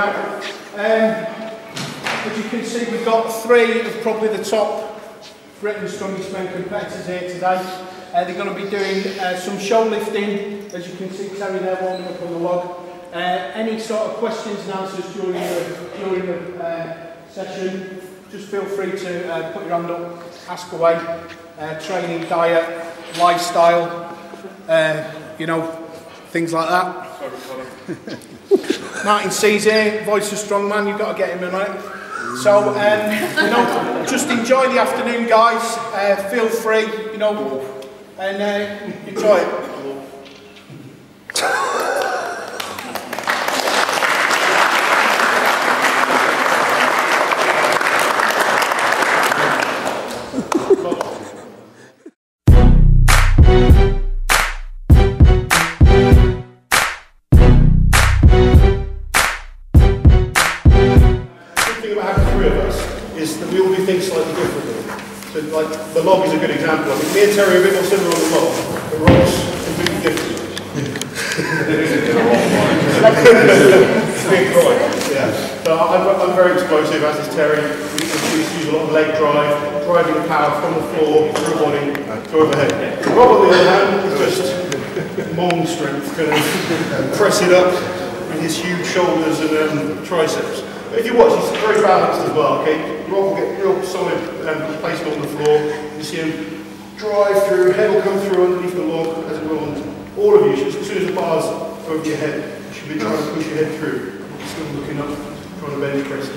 now. As you can see, we've got 3 of probably the top Britain's strongest men competitors here today. They're going to be doing some show lifting, as you can see Terry there warming up on the log. Any sort of questions and answers during the session, just feel free to put your hand up, ask away. Training, diet, lifestyle, you know, things like that. Martin C's here, voice of strong man, you've got to get him in, right? So, you know, just enjoy the afternoon, guys. Feel free, you know, and enjoy it. Slightly differently. So, like, the log is a good example. I think me and Terry are a bit more similar on the log, but Rob's completely different. Yeah. So I'm very explosive, as is Terry. We use a lot of leg drive, driving the power from the floor through the body to overhead. Rob, on the other hand, is just mong strength, kind of press it up with his huge shoulders and triceps. But if you watch, he's very balanced as well, okay? Rob will get real solid placement on the floor. You see him drive through, head will come through underneath the log as it will. All of you, as soon as the bar's over your head, you should be trying to push your head through. Still looking up, trying to bench press it.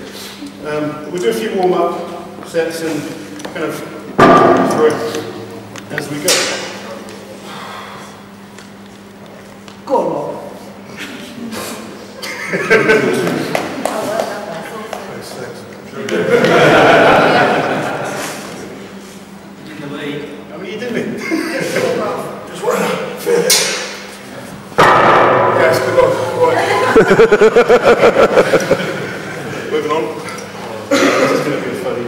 We'll do a few warm-up sets and kind of through it as we go. Go on, how many are you doing? Just one. Yes, good luck. Right. Moving on. This is going to be funny.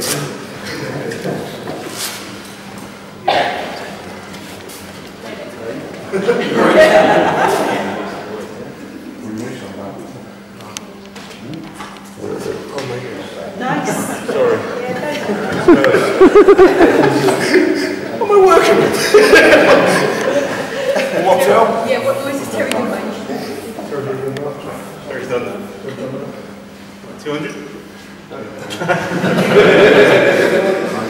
Nice. Sorry. What am I working with? What else? Yeah, what noise is Terry doing? Terry's done that. 200?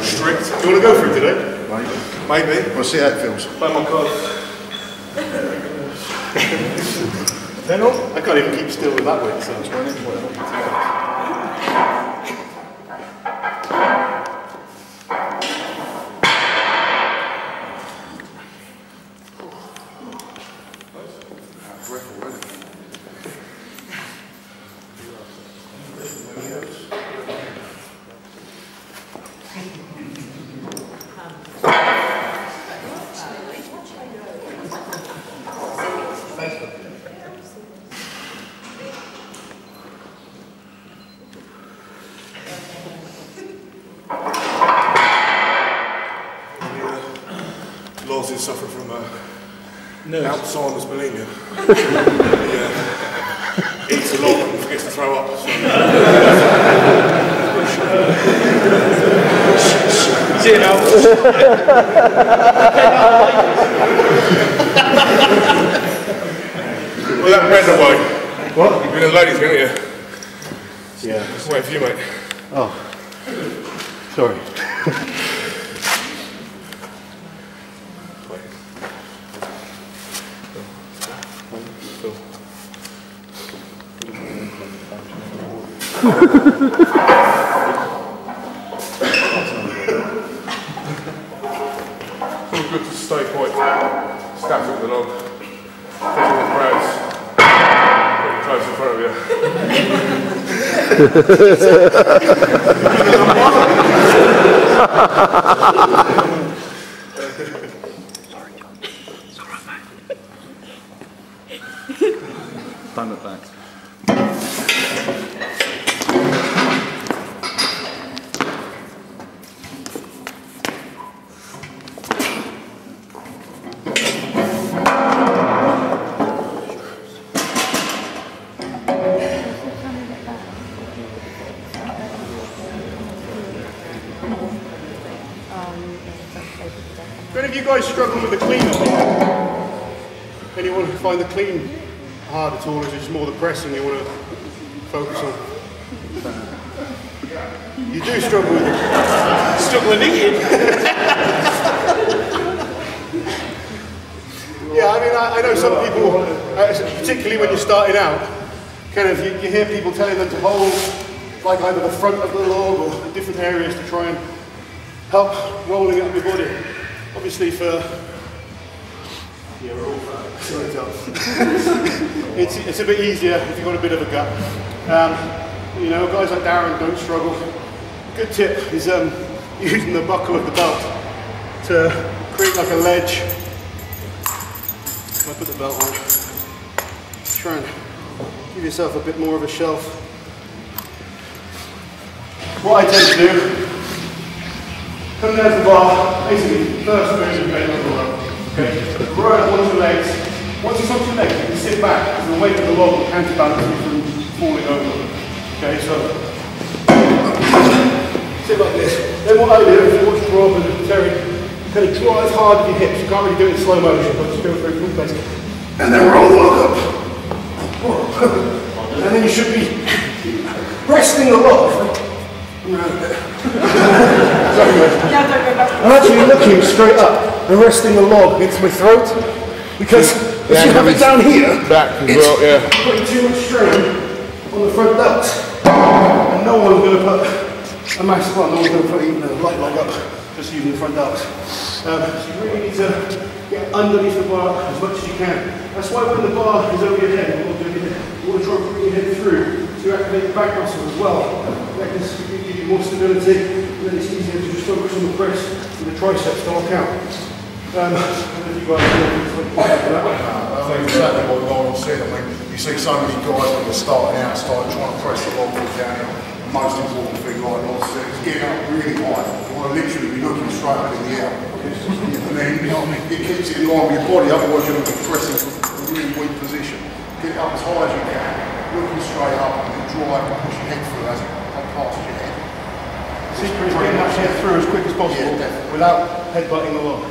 Strict. Do you want to go for it today? Maybe. We'll see how it feels. Play my card. 10 on? I can't even keep still with that weight, so it's whatever. Lawsy suffered from Alzheimer's bulimia. He eats a lot and forgets to throw up. So. You know. Well, that red away. What? You've been in the ladies, haven't you? Yeah. Just waiting for you, mate. Oh. Sorry. It's all good to stay quite static with the log. Taking the crowds pretty close in front of you. Sorry, John. It's alright, mate. Don't look back. guys struggle with the clean up here? Anyone find the clean hard at all, or is it just more the pressing you want to focus on? You do struggle with it. Struggling it. Yeah, I mean, I know some people, particularly when you're starting out, kind of, you hear people telling them to hold like either the front of the log or different areas to try and help rolling up your body. Obviously for, yeah, we're all it's a bit easier if you've got a bit of a gut. You know, guys like Darren don't struggle. A good tip is using the buckle of the belt to create like a ledge. I put the belt on, try and give yourself a bit more of a shelf. What I tend to do, come down to the bar, basically first move is bend over the rope. Okay, right up onto the legs. Once it's onto your legs, you can sit back because the weight of the log will counterbalance you from falling over. Okay, so sit like this. Then what I do, if you watch Rob and Terry, kind of drive hard with your hips. You can't really do it in slow motion, but just go through full pace. And then roll the log up. And then you should be resting the log. Sorry guys. I'm actually looking straight up and resting the log against my throat, because if you have it down here, it's putting too much strain on the front delts. And no one's going to put a massive one, no one's going to put even a light log up just using the front delts. So you really need to get underneath the bar as much as you can. That's why when the bar is over your head, you want to try and bring your head through to activate the back muscles as well. That can give you more stability, and then it's easier to just focus on the press and the triceps to lock out. I think exactly what Laurence said. I mean, you see so many guys when they're starting out, trying to press the log down. The most important thing, like Laurence said, is getting up really high. You want to literally be looking straight up in the air. And then, you know, it keeps it in line with your body, otherwise you're going to be pressing from a really weak position. Get it up as high as you can, looking straight up, and then drive and push your head through as it passes your head. The secret is getting that head through as quick as possible, without headbutting the log.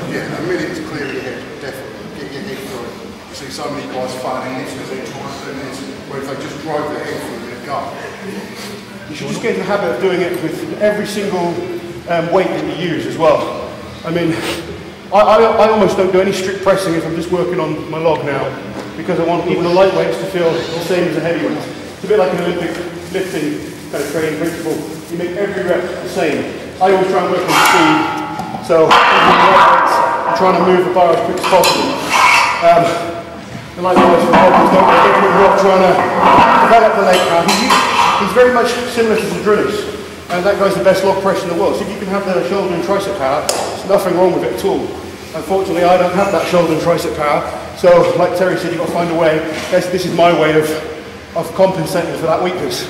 Yeah, a minute is clear of your head, definitely. Get your head through it. You see so many guys failing this because they're trying to do this, where if they just drove their head through their gut. You should just get in the habit of doing it with every single weight that you use as well. I mean, I almost don't do any strict pressing if I'm just working on my log now, because I want even the light weights to feel the same as the heavy ones. It's a bit like an Olympic lifting kind of training principle. You make every rep the same. I always try and work on speed. So, I'm trying to move the bar as quick as possible. And likewise for Hollands, don't get into rock trying to develop the leg power. He's very much similar to Zadrunas, and that guy's the best log press in the world. So if you can have the shoulder and tricep power, there's nothing wrong with it at all. Unfortunately, I don't have that shoulder and tricep power, so like Terry said, you've got to find a way. This is my way of compensating for that weakness.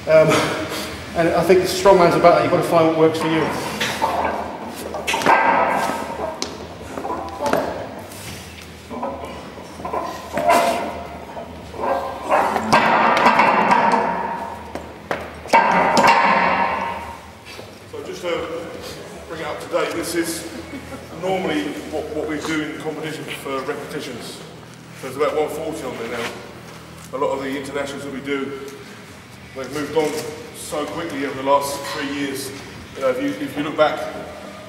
And I think the strongman's about that. You've got to find what works for you. This is normally what we do in competition for repetitions. So there's about 140 on there now. A lot of the internationals that we do, they've moved on so quickly over the last 3 years. You know, if you look back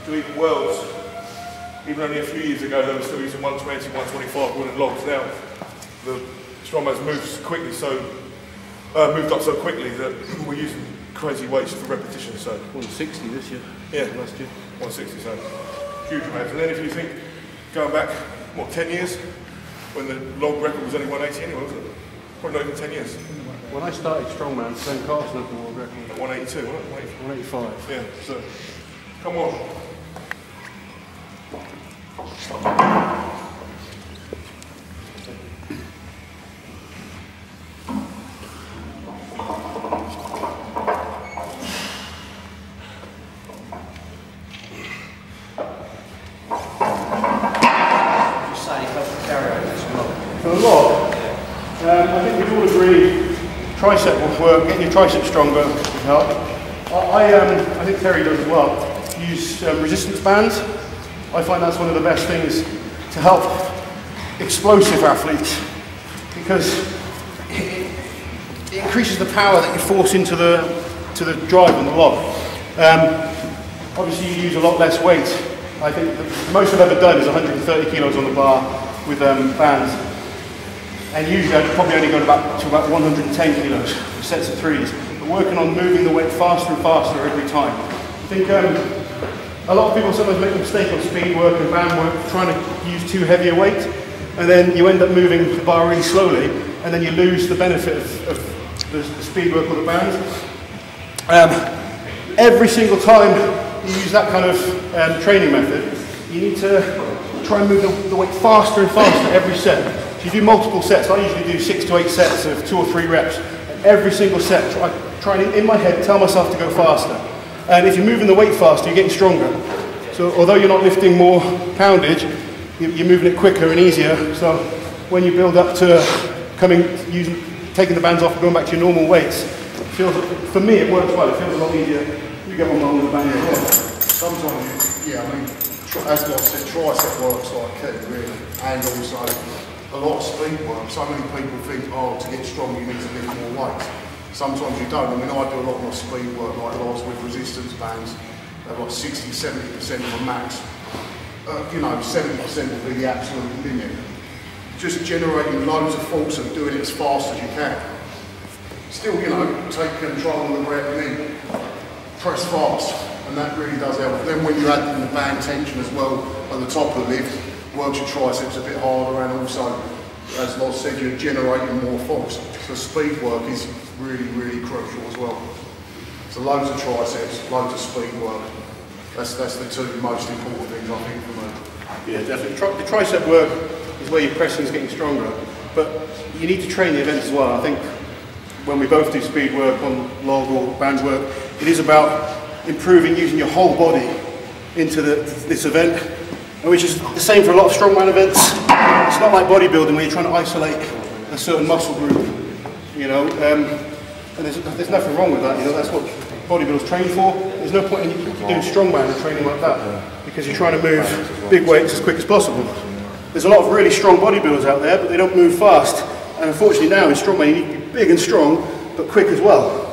to even Worlds, even only a few years ago they were still using 120, 125 wooden logs. Now the strongman's moved quickly, moved up so quickly that we're using crazy weights for repetition. So 160 this year. Yeah, last year. 160, so huge amounts. And then if you think, going back, what, 10 years? When the log record was only 180 anyway, wasn't it? Probably not even 10 years. When I started strongman, Ben Carson had the world record. 182, wasn't it? 185. Yeah, so, come on. I think we all agree tricep will work, getting your tricep stronger would help. I think Terry does as well. Use resistance bands. I find that's one of the best things to help explosive athletes, because it increases the power that you force into the drive on the log. Obviously you use a lot less weight. I think the most I've ever done is 130 kilos on the bar with bands. And usually I'd probably only go to about 110 kilos, sets of threes. But working on moving the weight faster and faster every time. I think a lot of people sometimes make a mistake on speed work and band work, trying to use too heavy a weight, and then you end up moving the bar really slowly, and then you lose the benefit of the speed work or the bands. Every single time you use that kind of training method, you need to try and move the weight faster and faster every set. So you do multiple sets. I usually do 6 to 8 sets of 2 or 3 reps. And every single set, I try and in my head tell myself to go faster. And if you're moving the weight faster, you're getting stronger. So although you're not lifting more poundage, you're moving it quicker and easier. So when you build up to taking the bands off and going back to your normal weights, for me it works well. It feels a lot easier. You get on my own band as well. Sometimes, yeah, I mean, as I said, tricep works like key, really, and also a lot of speed work. So many people think, oh, to get strong you need to lift more weights. Sometimes you don't. I mean, I do a lot more speed work, like I was with resistance bands. They're like 60–70% of a max. You know, 70% will be the absolute limit. Just generating loads of force and doing it as fast as you can. Still, you know, take control of the rep and then press fast, and that really does help. Then when you add in the band tension as well at the top of the lift, works your triceps a bit harder, and also, as Loz said, you're generating more force. So speed work is really, really crucial as well. So loads of triceps, loads of speed work. That's the 2 most important things I think for me. Yeah, definitely. The tricep work is where your pressing is getting stronger, but you need to train the events as well. I think when we both do speed work on log or band work, it is about improving using your whole body into this event, which is the same for a lot of strongman events. It's not like bodybuilding where you're trying to isolate a certain muscle group, you know, and there's nothing wrong with that, you know, that's what bodybuilders train for. There's no point in doing strongman and training like that, because you're trying to move big weights as quick as possible. There's a lot of really strong bodybuilders out there, but they don't move fast, and unfortunately now in strongman you need to be big and strong, but quick as well.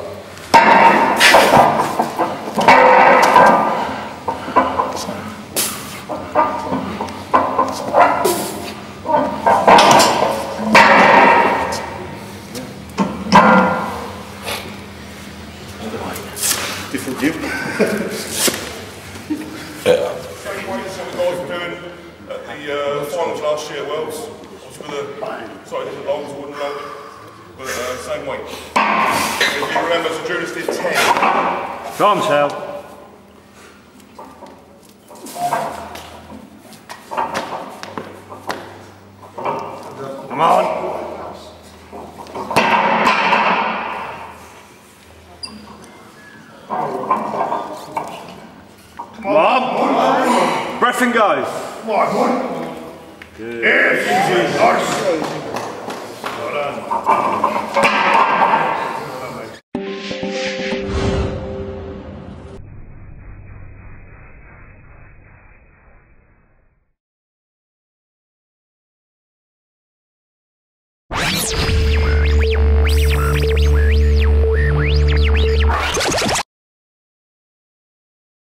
Different view. Same weights that the guys were doing at the finals last year at Worlds. With a slightly different logs, wooden log, but same weight. If you remember, so Julius did 10. Go on, Sal. Come on. Come on. Breath and go. Good. Yes, nice. Well done.